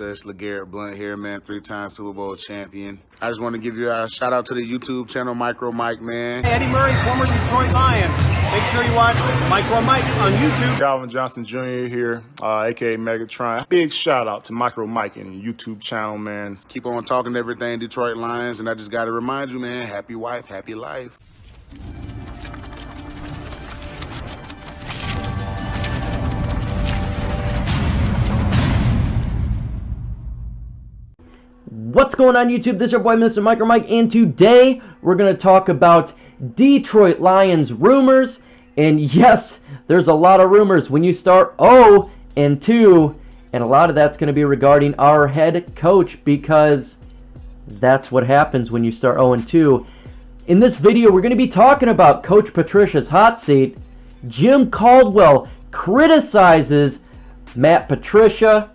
It's LeGarrette Blunt here, man, 3-time Super Bowl champion. I just want to give you a shout out to the YouTube channel, MicroMike, man. Eddie Murray, former Detroit Lion. Make sure you watch MicroMike on YouTube. Calvin Johnson Jr. here, a.k.a. Megatron. Big shout out to MicroMike and YouTube channel, man. Keep on talking everything Detroit Lions, and I just got to remind you, man, happy wife, happy life. What's going on YouTube? This is your boy Mr. MicroMike, and today we're going to talk about Detroit Lions rumors. And yes, there's a lot of rumors when you start 0-2, and a lot of that's going to be regarding our head coach, because that's what happens when you start 0-2. In this video, we're going to be talking about Coach Patricia's hot seat. Jim Caldwell criticizes Matt Patricia.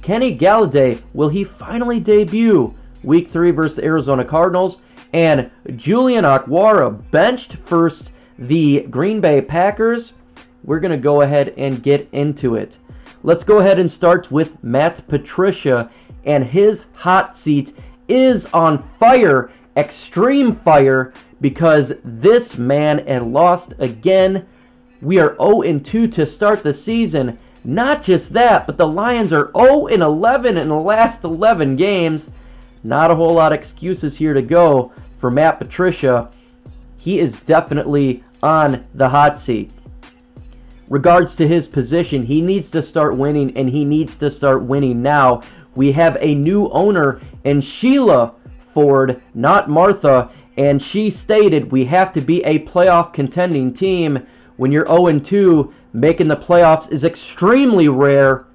Kenny Golladay, will he finally debut Week 3 versus the Arizona Cardinals? And Julian Okwara benched versus the Green Bay Packers. We're going to go ahead and get into it. Let's go ahead and start with Matt Patricia, and his hot seat is on fire, extreme fire, because this man had lost again. We are 0-2 to start the season. Not just that, but the Lions are 0-11 in the last 11 games. Not a whole lot of excuses here to go for Matt Patricia. He is definitely on the hot seat. Regards to his position, he needs to start winning, and he needs to start winning now. We have a new owner, and Sheila Ford, not Martha, and she stated we have to be a playoff contending team. When you're 0-2, making the playoffs is extremely rare,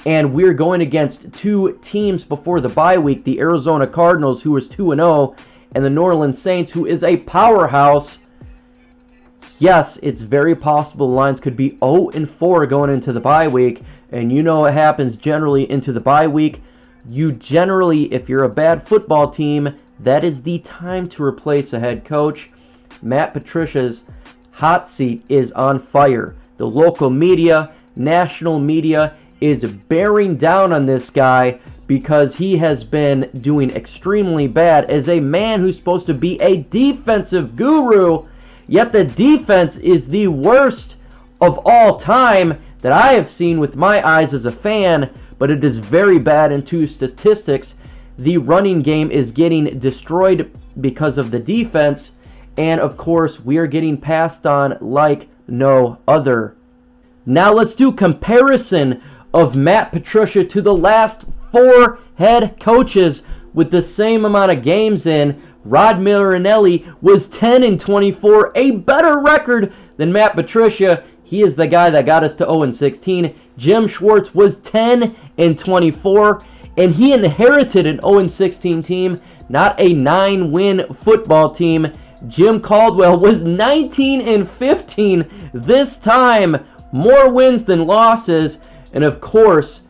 and we're going against two teams before the bye week, the Arizona Cardinals, who is 2-0, and the New Orleans Saints, who is a powerhouse. Yes, it's very possible the Lions could be 0-4 going into the bye week, and you know what happens generally into the bye week. You generally, if you're a bad football team, that is the time to replace a head coach. Matt Patricia's hot seat is on fire. The local media, national media is bearing down on this guy because he has been doing extremely bad as a man who's supposed to be a defensive guru, yet the defense is the worst of all time that I have seen with my eyes as a fan, but it is very bad into statistics. The running game is getting destroyed because of the defense, and of course we are getting passed on like no other. Now let's do comparison of Matt Patricia to the last 4 head coaches with the same amount of games in. Rod Marinelli was 10-24, a better record than Matt Patricia. He is the guy that got us to 0-16. Jim Schwartz was 10-24, and he inherited an 0-16 team, not a 9-win football team. Jim Caldwell was 19-15 this time, more wins than losses. And of course,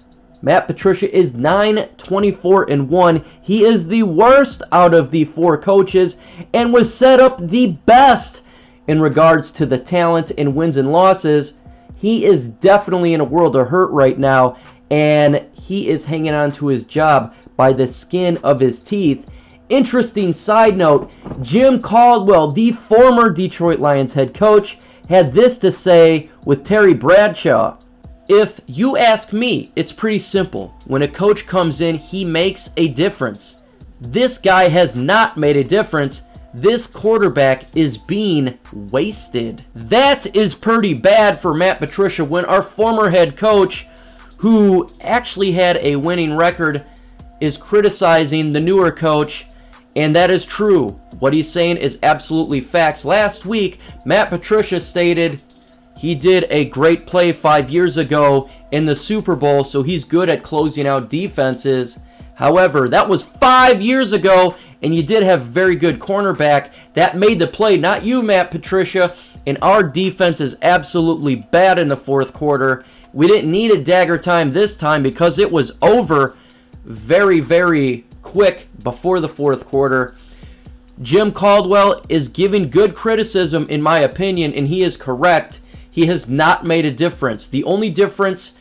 Matt Patricia is 9-24-1. He is the worst out of the 4 coaches and was set up the best in regards to the talent and wins and losses. He is definitely in a world of hurt right now, and he is hanging on to his job by the skin of his teeth. Interesting side note, Jim Caldwell, the former Detroit Lions head coach, had this to say with Terry Bradshaw. If you ask me, it's pretty simple. When a coach comes in, he makes a difference. This guy has not made a difference. This quarterback is being wasted. That is pretty bad for Matt Patricia when our former head coach, who actually had a winning record, is criticizing the newer coach. And that is true. What he's saying is absolutely facts. Last week, Matt Patricia stated he did a great play 5 years ago in the Super Bowl, so he's good at closing out defenses. However, that was 5 years ago, and you did have very good cornerback. That made the play, not you, Matt Patricia. And our defense is absolutely bad in the fourth quarter. We didn't need a dagger time this time because it was over very, very quick before the fourth quarter. Jim Caldwell is giving good criticism, in my opinion, and he is correct. He has not made a difference. The only difference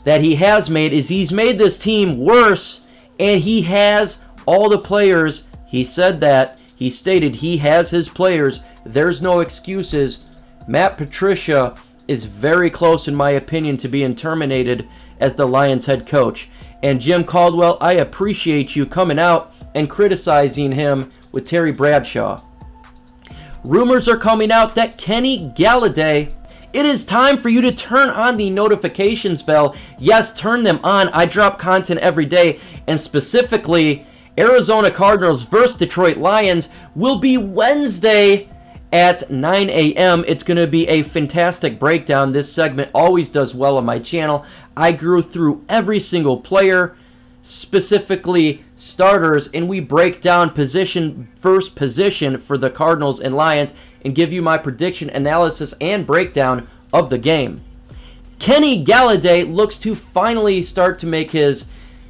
that he has made is he's made this team worse, and he has all the players. He said that. He stated he has his players. There's no excuses. Matt Patricia is very close, in my opinion, to being terminated as the Lions head coach. And Jim Caldwell, I appreciate you coming out and criticizing him with Terry Bradshaw. Rumors are coming out that Kenny Golladay, it is time for you to turn on the notifications bell. Yes, turn them on. I drop content every day, and specifically, Arizona Cardinals versus Detroit Lions will be Wednesday at 9 a.m. It's going to be a fantastic breakdown. This segment always does well on my channel. I grew through every single player, specifically starters, and we break down position first position for the Cardinals and Lions and give you my prediction, analysis, and breakdown of the game. Kenny Golladay looks to finally start to make his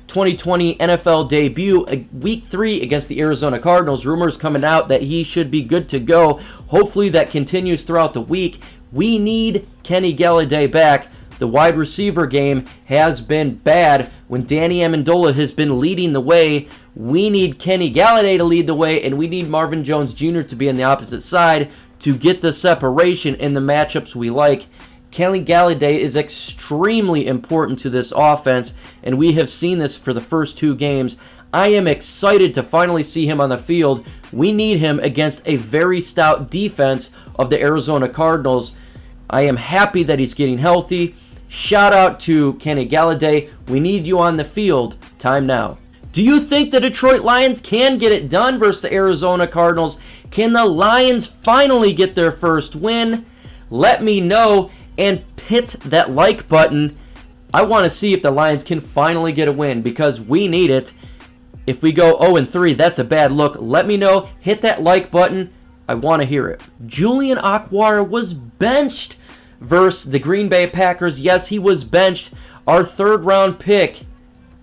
2020 NFL debut week 3 against the Arizona Cardinals. Rumors coming out that he should be good to go. Hopefully that continues throughout the week. We need Kenny Golladay back. The wide receiver game has been bad when Danny Amendola has been leading the way. We need Kenny Golladay to lead the way, and we need Marvin Jones Jr. to be on the opposite side to get the separation in the matchups we like. Kenny Golladay is extremely important to this offense, and we have seen this for the first 2 games. I am excited to finally see him on the field. We need him against a very stout defense of the Arizona Cardinals. I am happy that he's getting healthy. Shout out to Kenny Golladay. We need you on the field. Time now. Do you think the Detroit Lions can get it done versus the Arizona Cardinals? Can the Lions finally get their first win? Let me know and hit that like button. I want to see if the Lions can finally get a win because we need it. If we go 0-3, that's a bad look. Let me know. Hit that like button. I want to hear it. Julian Okwara was benched versus the Green Bay Packers. Yes, he was benched. Our 3rd round pick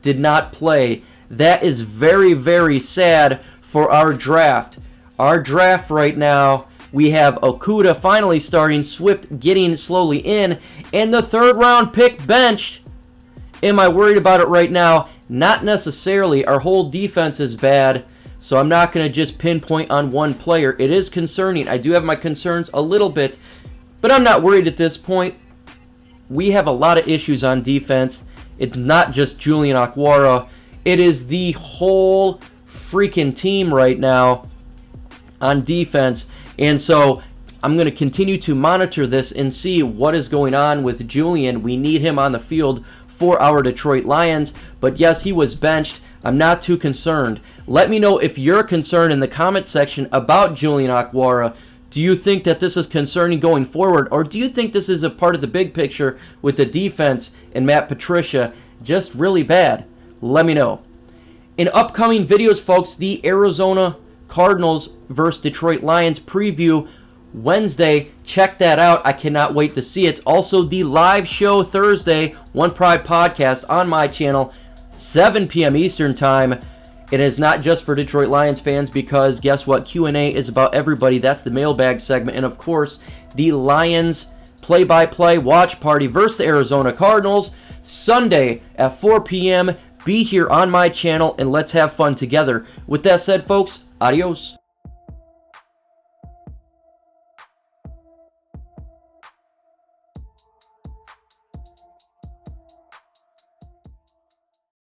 did not play. That is very, very sad for our draft. Our draft right now, we have Okudah finally starting, Swift getting slowly in, and the 3rd round pick benched. Am I worried about it right now? Not necessarily. Our whole defense is bad, so I'm not going to just pinpoint on one player. It is concerning. I do have my concerns a little bit, but I'm not worried at this point. We have a lot of issues on defense. It's not just Julian Okwara. It is the whole freaking team right now on defense. And so I'm going to continue to monitor this and see what is going on with Julian. We need him on the field for our Detroit Lions. But yes, he was benched. I'm not too concerned. Let me know if you're concerned in the comment section about Julian Okwara. Do you think that this is concerning going forward? Or do you think this is a part of the big picture with the defense and Matt Patricia just really bad? Let me know. In upcoming videos, folks, the Arizona Cardinals versus Detroit Lions preview Wednesday. Check that out. I cannot wait to see it. Also, the live show Thursday, One Pride Podcast on my channel, 7 p.m. Eastern Time. It is not just for Detroit Lions fans because guess what? Q&A is about everybody. That's the mailbag segment. And of course, the Lions play-by-play watch party versus the Arizona Cardinals Sunday at 4 p.m. Be here on my channel and let's have fun together. With that said, folks, adios.